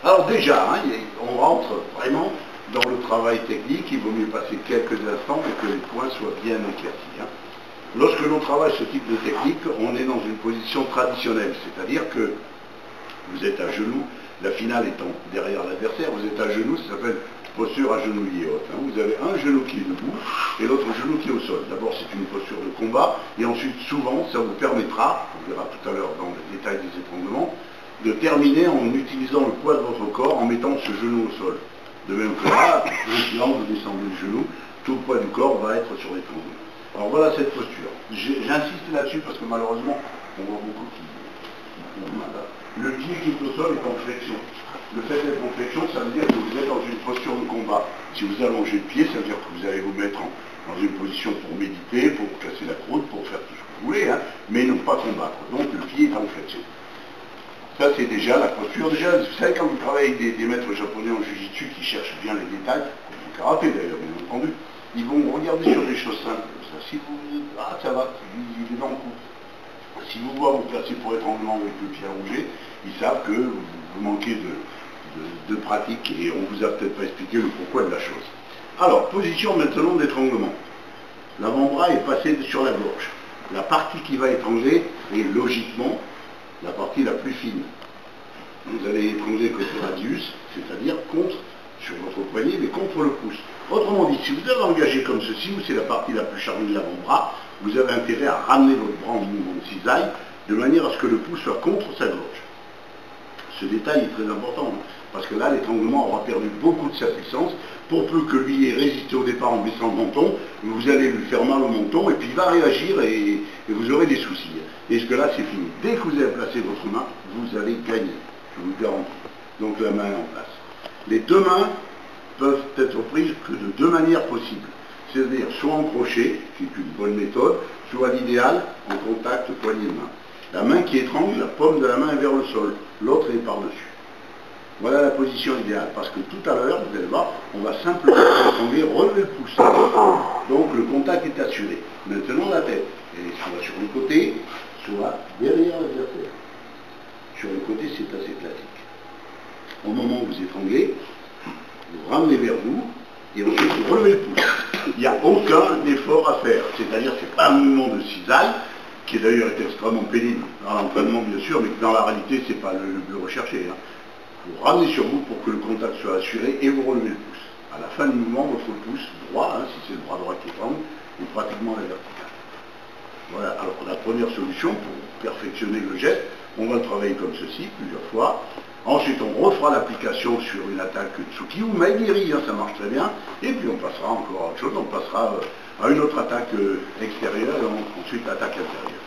Alors déjà, hein, on rentre vraiment dans le travail technique, il vaut mieux passer quelques instants et que les points soient bien éclaircis. Hein. Lorsque l'on travaille ce type de technique, on est dans une position traditionnelle, c'est-à-dire que vous êtes à genoux, la finale étant derrière l'adversaire, vous êtes à genoux, ça s'appelle posture agenouillée haute. Hein. Vous avez un genou qui est debout et l'autre genou qui est au sol. D'abord c'est une posture de combat et ensuite souvent ça vous permettra, on verra tout à l'heure dans le détail des étranglements, de terminer en utilisant le poids de votre corps en mettant ce genou au sol. De même que là, vous descendez le genou, tout le poids du corps va être sur l'étranglement. Alors voilà cette posture. J'insiste là-dessus parce que malheureusement, on voit beaucoup qui font mal. Le pied qui est au sol est en flexion. Le fait d'être en flexion, ça veut dire que vous êtes dans une posture de combat. Si vous allongez le pied, ça veut dire que vous allez vous mettre dans une position pour méditer, pour casser la croûte, pour faire tout ce que vous voulez, hein, mais non pas combattre. Donc le pied est en flexion. Ça c'est déjà la posture. Déjà, vous savez, quand vous travaillez avec des maîtres japonais en jiu-jitsu qui cherchent bien les détails, comme en karaté d'ailleurs, bien entendu, ils vont regarder sur des choses simples. Si vous, ça va, il est dans le coup. Si vous voient vous placer pour étranglement avec le pied allongé, ils savent que vous manquez de pratique et on vous a peut-être pas expliqué le pourquoi de la chose. Alors, position maintenant d'étranglement. L'avant-bras est passé sur la gorge. La partie qui va étrangler est logiquement la partie la plus fine. Vous allez étrangler côté radius, c'est-à-dire sur votre poignet, mais contre le pouce. Autrement dit, si vous avez engagé comme ceci, où c'est la partie la plus charnue de l'avant-bras, vous avez intérêt à ramener votre bras en mouvement de cisaille, de manière à ce que le pouce soit contre sa gorge. Ce détail est très important, hein, parce que là, l'étranglement aura perdu beaucoup de sa puissance. Pour peu que lui ait résisté au départ en baissant le menton, vous allez lui faire mal au menton, et puis il va réagir, et vous aurez des soucis. Et ce que là, c'est fini. Dès que vous avez placé votre main, vous allez gagner, je vous le garantis. Donc la main est en place. Les deux mains peuvent être prises que de deux manières possibles. C'est-à-dire soit en crochet, qui est une bonne méthode, soit l'idéal, en contact poignée-main. La main qui étrangle, la paume de la main est vers le sol, l'autre est par-dessus. Voilà la position idéale, parce que tout à l'heure, vous allez voir, on va simplement étrangler, relever le pouce. Donc le contact est assuré. Maintenant la tête, elle est soit sur le côté, soit derrière l'adversaire. Sur le côté, c'est assez classique. Au moment où vous étranglez, vous ramenez vers vous, et ensuite vous relevez le pouce. Il n'y a aucun effort à faire, c'est-à-dire que ce n'est pas un mouvement de cisaille, qui d'ailleurs est extrêmement pénible dans l'entraînement bien sûr, mais dans la réalité ce n'est pas le recherché. Hein. Vous ramenez sur vous pour que le contact soit assuré et vous relevez le pouce. À la fin du mouvement, votre pouce droit, hein, si c'est le bras droit qui étrangle, est pratiquement à la verticale. Voilà, alors la première solution pour perfectionner le geste, on va le travailler comme ceci plusieurs fois. Ensuite, on refera l'application sur une attaque Tsuki ou Maegiri, hein, ça marche très bien. Et puis on passera encore à autre chose, on passera à une autre attaque extérieure et ensuite attaque intérieure.